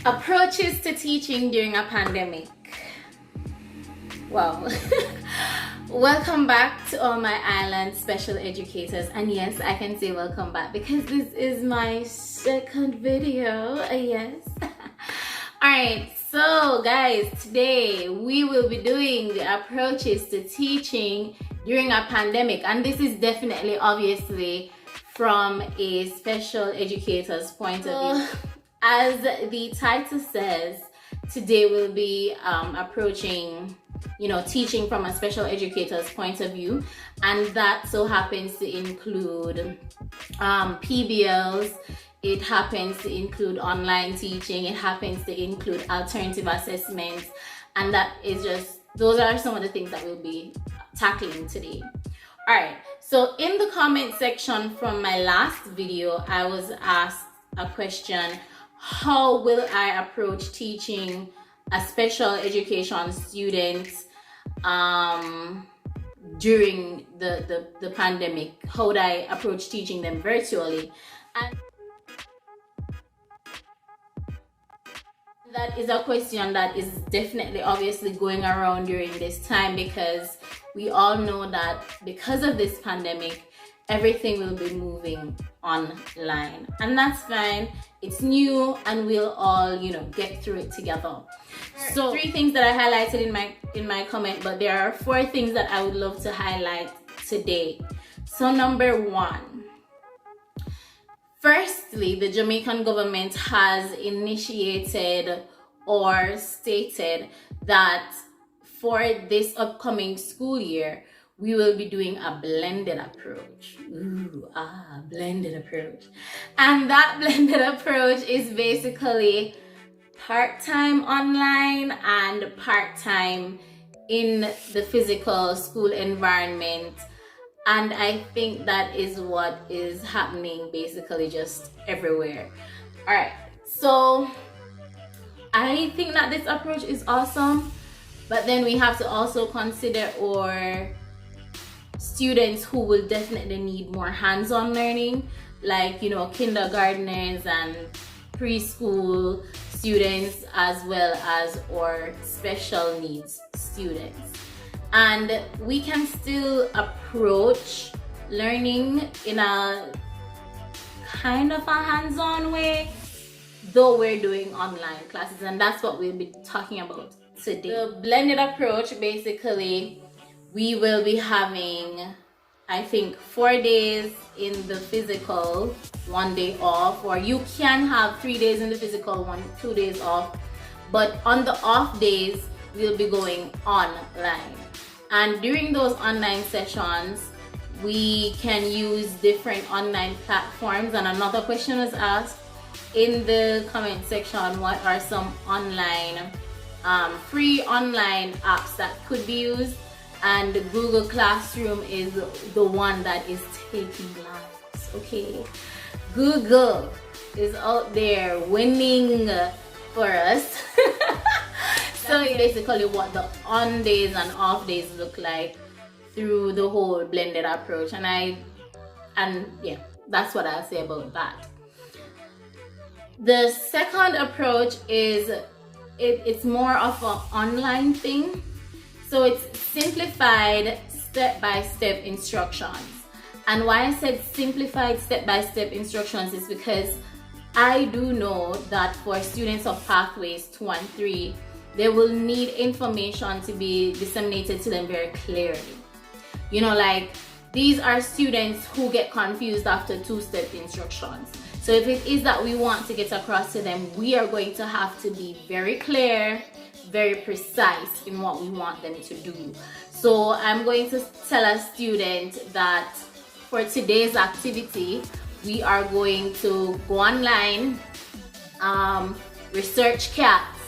Approaches to teaching during a pandemic. Well, welcome back to all my island special educators. And yes, I can say welcome back because this is my second video. Yes. Alright, so guys, today we will be doing the approaches to teaching during a pandemic. And this is definitely, obviously, from a special educator's point of view. As the title says, today we'll be approaching, teaching from a special educator's point of view, and that so happens to include PBLs, it happens to include online teaching, it happens to include alternative assessments, and that is just, those are some of the things that we'll be tackling today. All right, so in the comment section from my last video, I was asked a question: how will I approach teaching a special education student during the pandemic? How would I approach teaching them virtually? And that is a question that is definitely obviously going around during this time, because we all know that because of this pandemic, everything will be moving online, and that's fine. It's new and we'll all get through it together. So 3 things that I highlighted in my comment, but there are 4 things that I would love to highlight today. So number 1, firstly, the Jamaican government has initiated or stated that for this upcoming school year we will be doing a blended approach. Blended approach. And that blended approach is basically part-time online and part-time in the physical school environment. And I think that is what is happening basically just everywhere. All right, so I think that this approach is awesome, but then we have to also consider our students who will definitely need more hands-on learning, like kindergartners and preschool students, as well as our special needs students. And we can still approach learning in a kind of a hands-on way, though we're doing online classes, and that's what we'll be talking about today. The blended approach, basically, we will be having, I think, 4 days in the physical, 1 day off, or you can have 3 days in the physical, 2 days off. But on the off days, we'll be going online. And during those online sessions, we can use different online platforms. And another question was asked in the comment section: what are some online, free online apps that could be used? And Google Classroom is the one that is taking lives, okay? Google is out there winning for us. So basically what the on days and off days look like through the whole blended approach. And yeah, that's what I'll say about that. The second approach is, it's more of an online thing. So it's simplified step-by-step instructions. And why I said simplified step-by-step instructions is because I do know that for students of pathways 2 and 3, they will need information to be disseminated to them very clearly. Like, these are students who get confused after 2-step instructions. So if it is that we want to get across to them, we are going to have to be very clear, very precise in what we want them to do. So I'm going to tell a student that for today's activity, we are going to go online, research cats,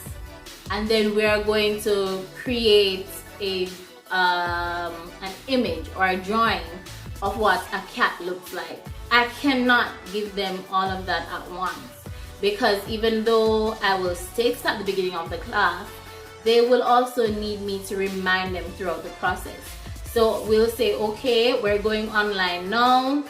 and then we are going to create an image or a drawing of what a cat looks like. I cannot give them all of that at once, because even though I will state at the beginning of the class, they will also need me to remind them throughout the process. So we'll say, okay, we're going online now.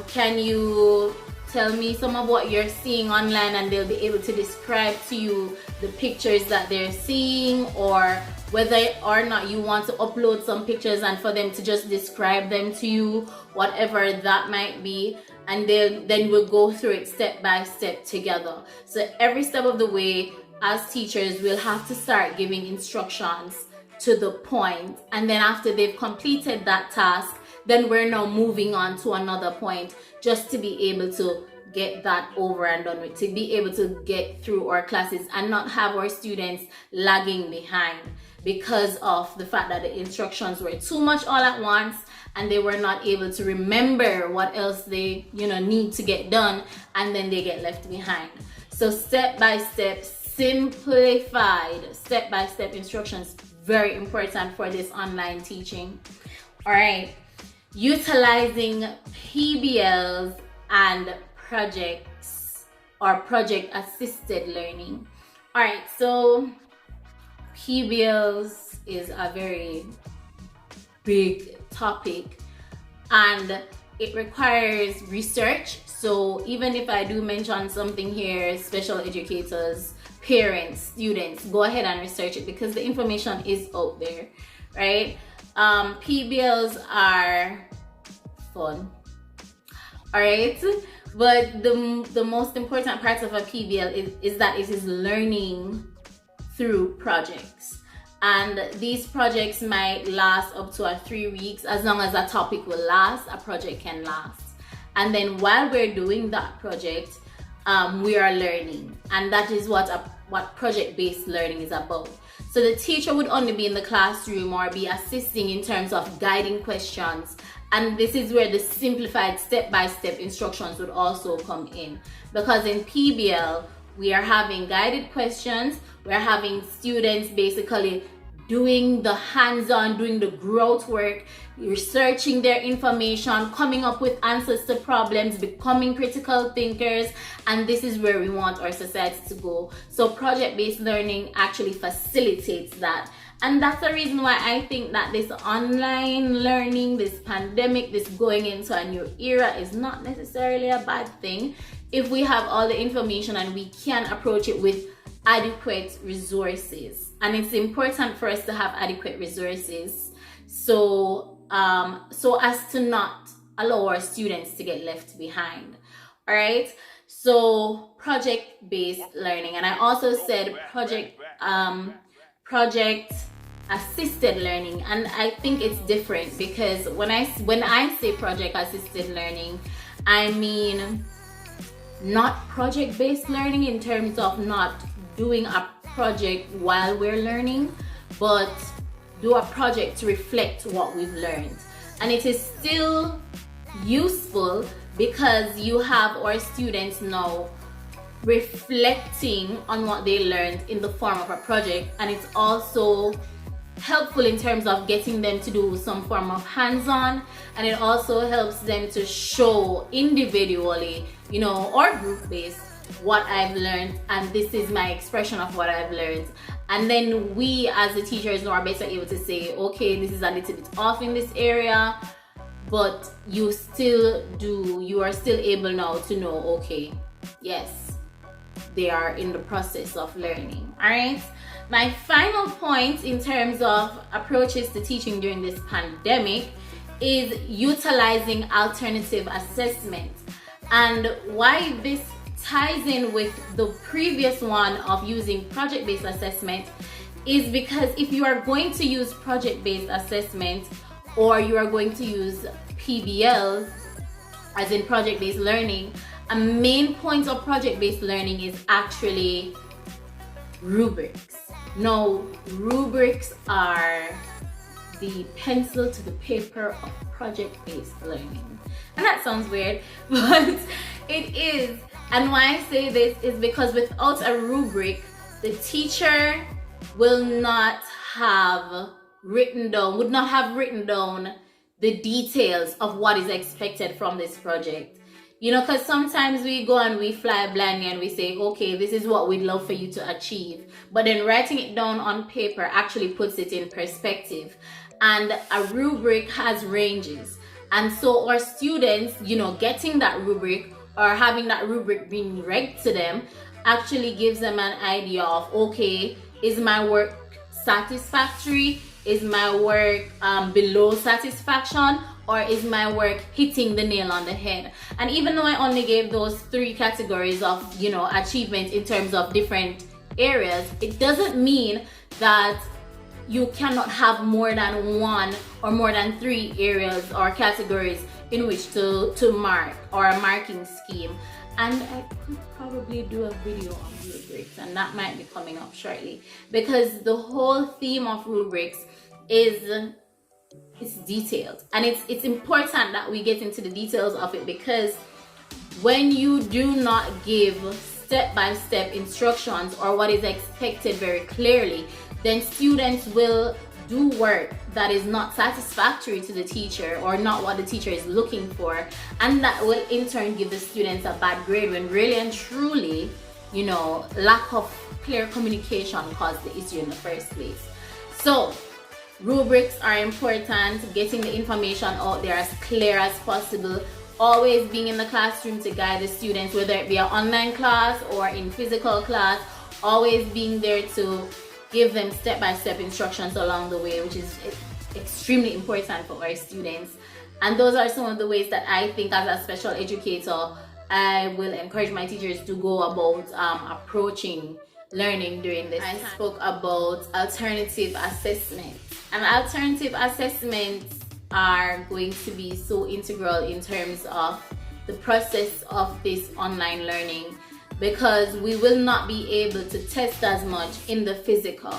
Can you tell me some of what you're seeing online, and they'll be able to describe to you the pictures that they're seeing, or whether or not you want to upload some pictures and for them to just describe them to you, whatever that might be. And then we'll go through it step by step together. So every step of the way, as teachers, we'll have to start giving instructions to the point, and then after they've completed that task, then we're now moving on to another point, just to be able to get that over and done with, to be able to get through our classes and not have our students lagging behind because of the fact that the instructions were too much all at once and they were not able to remember what else they need to get done, and then they get left behind. So step by step, simplified step-by-step instructions, very important for this online teaching. All right, utilizing PBLs and projects or project assisted learning. All right, so PBLs is a very big topic and it requires research. So even if I do mention something here, special educators, parents, students, go ahead and research it because the information is out there, right? PBLs are fun, all right? But the most important part of a PBL is that it is learning through projects. And these projects might last up to 3 weeks. As long as a topic will last, a project can last. And then while we're doing that project, we are learning. And that is what project-based learning is about. So the teacher would only be in the classroom or be assisting in terms of guiding questions. And this is where the simplified step-by-step instructions would also come in. Because in PBL, we are having guided questions. We're having students basically doing the hands-on, doing the growth work, researching their information, coming up with answers to problems, becoming critical thinkers, and this is where we want our society to go. So project-based learning actually facilitates that. And that's the reason why I think that this online learning, this pandemic, this going into a new era is not necessarily a bad thing if we have all the information and we can approach it with adequate resources. And it's important for us to have adequate resources so as to not allow our students to get left behind. All right, so project-based learning, and I also said project assisted learning, and I think it's different because when I say project assisted learning, I mean not project-based learning in terms of not doing a project while we're learning, but do a project to reflect what we've learned. And it is still useful because you have our students now reflecting on what they learned in the form of a project, and it's also helpful in terms of getting them to do some form of hands-on, and it also helps them to show individually, or group-based, what I've learned, and this is my expression of what I've learned. And then we as the teachers are better able to say, okay, this is a little bit off in this area, but you are still able now to know, okay, yes, they are in the process of learning. All right, my final point in terms of approaches to teaching during this pandemic is utilizing alternative assessment. And why this ties in with the previous one of using project-based assessment is because if you are going to use project-based assessment or you are going to use PBL, as in project-based learning, a main point of project-based learning is actually rubrics. Now, rubrics are the pencil to the paper of project-based learning. And that sounds weird, but it is. And why I say this is because without a rubric, the teacher would not have written down the details of what is expected from this project. Because sometimes we go and we fly blindly and we say, okay, this is what we'd love for you to achieve. But then writing it down on paper actually puts it in perspective. And a rubric has ranges. And so our students, getting that rubric or having that rubric being read to them actually gives them an idea of, okay, is my work satisfactory? Is my work below satisfaction? Or is my work hitting the nail on the head? And even though I only gave those 3 categories of, achievement in terms of different areas, it doesn't mean that you cannot have more than 1 or more than 3 areas or categories in which to mark, or a marking scheme. And I could probably do a video on rubrics, and that might be coming up shortly, because the whole theme of rubrics is it's detailed, and it's important that we get into the details of it, because when you do not give step-by-step instructions or what is expected very clearly, then students will do work that is not satisfactory to the teacher or not what the teacher is looking for, and that will in turn give the students a bad grade, when really and truly, lack of clear communication caused the issue in the first place. So rubrics are important, getting the information out there as clear as possible, always being in the classroom to guide the students, whether it be an online class or in physical class, always being there to give them step-by-step instructions along the way, which is extremely important for our students. And those are some of the ways that I think, as a special educator, I will encourage my teachers to go about approaching learning during this time. I spoke about alternative assessment. And alternative assessments are going to be so integral in terms of the process of this online learning, because we will not be able to test as much in the physical.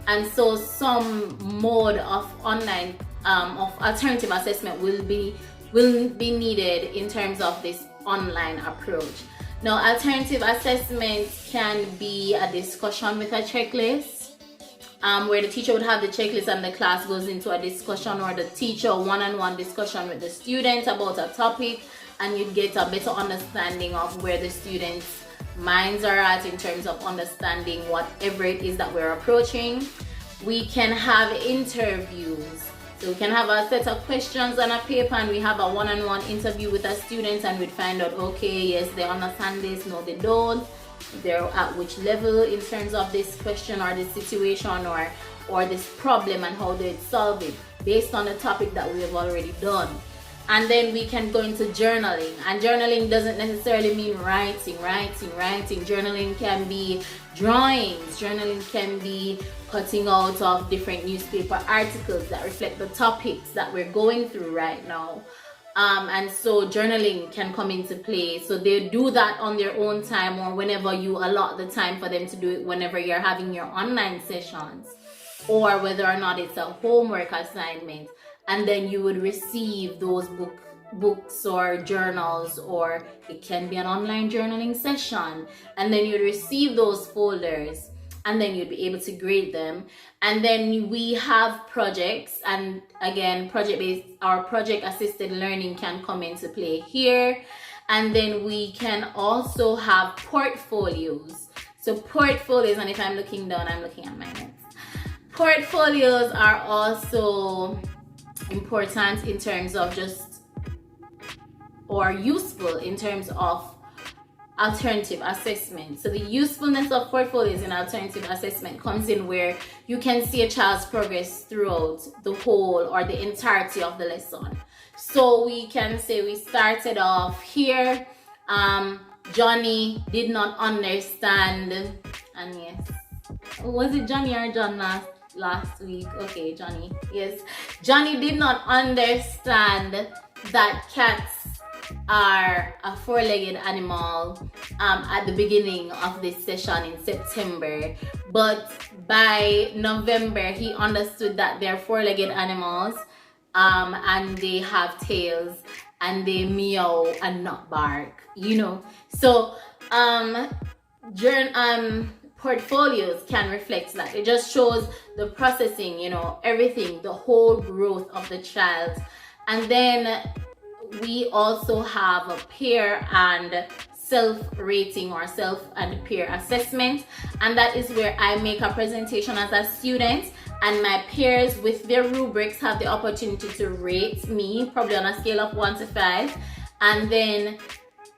And so some mode of online, of alternative assessment will be needed in terms of this online approach. Now, alternative assessment can be a discussion with a checklist, where the teacher would have the checklist and the class goes into a discussion, or the teacher one-on-one discussion with the student about a topic, and you get a better understanding of where the students' minds are at in terms of understanding whatever it is that we're approaching. We can have interviews. So we can have a set of questions on a paper, and we have a one-on-one interview with a student, and we'd find out, okay, yes, they understand this, no, they don't. They're at which level in terms of this question or this situation or this problem, and how they'd solve it based on the topic that we have already done. And then we can go into journaling, and journaling doesn't necessarily mean writing. Journaling can be drawings, journaling can be cutting out of different newspaper articles that reflect the topics that we're going through right now. And so journaling can come into play. So they do that on their own time, or whenever you allot the time for them to do it, whenever you're having your online sessions, or whether or not it's a homework assignment. And then you would receive those books or journals, or it can be an online journaling session, and then you'd receive those folders, and then you'd be able to grade them. And then we have projects, and again, project-based or project-assisted learning can come into play here. And then we can also have portfolios. So portfolios, and if I'm looking down, I'm looking at my notes. Portfolios are also important in terms of or useful in terms of alternative assessment. So the usefulness of portfolios in alternative assessment comes in where you can see a child's progress throughout the whole or the entirety of the lesson. So we can say we started off here, Johnny did not understand, and yes, was it Johnny or John last week? Okay, Johnny. Yes, Johnny did not understand that cats are a four-legged animal at the beginning of this session in September, but by November he understood that they're four-legged animals, and they have tails, and they meow and not bark, so portfolios can reflect that. It just shows the processing, everything, the whole growth of the child. And then we also have a peer and self-rating, or self and peer assessment, and that is where I make a presentation as a student, and my peers with their rubrics have the opportunity to rate me, probably on a scale of 1 to 5, and then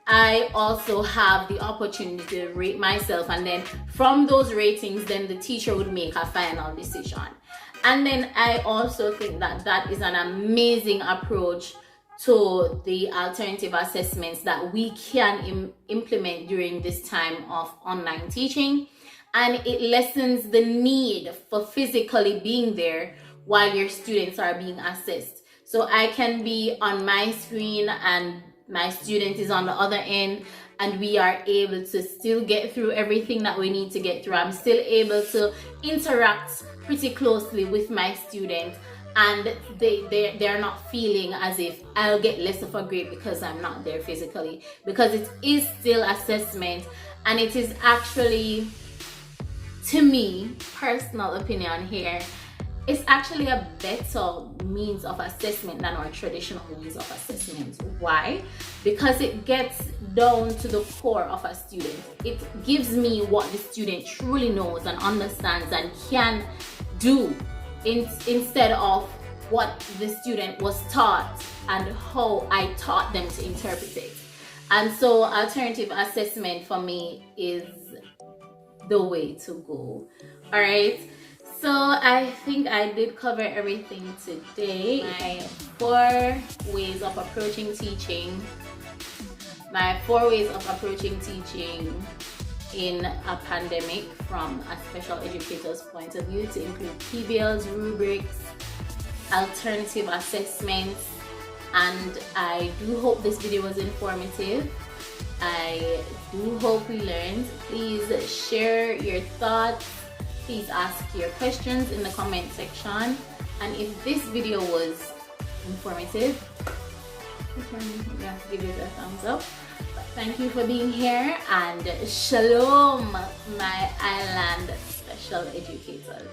I also have the opportunity to rate myself, and then from those ratings, then the teacher would make a final decision. And then I also think that that is an amazing approach to the alternative assessments that we can implement during this time of online teaching. And it lessens the need for physically being there while your students are being assessed. So I can be on my screen and my student is on the other end, and we are able to still get through everything that we need to get through. I'm still able to interact pretty closely with my student, and they're not feeling as if I'll get less of a grade because I'm not there physically, because it is still assessment, and it is actually, to me, personal opinion here, it's actually a better means of assessment than our traditional means of assessment. Why? Because it gets down to the core of a student. It gives me what the student truly knows and understands and can do, instead of what the student was taught and how I taught them to interpret it. And so alternative assessment for me is the way to go. All right. So I think I did cover everything today. My 4 ways of approaching teaching. My 4 ways of approaching teaching in a pandemic from a special educator's point of view, to include PBLs, rubrics, alternative assessments. And I do hope this video was informative. I do hope we learned. Please share your thoughts. Please ask your questions in the comment section. And if this video was informative, give it a thumbs up. But thank you for being here, and shalom, my island special educators.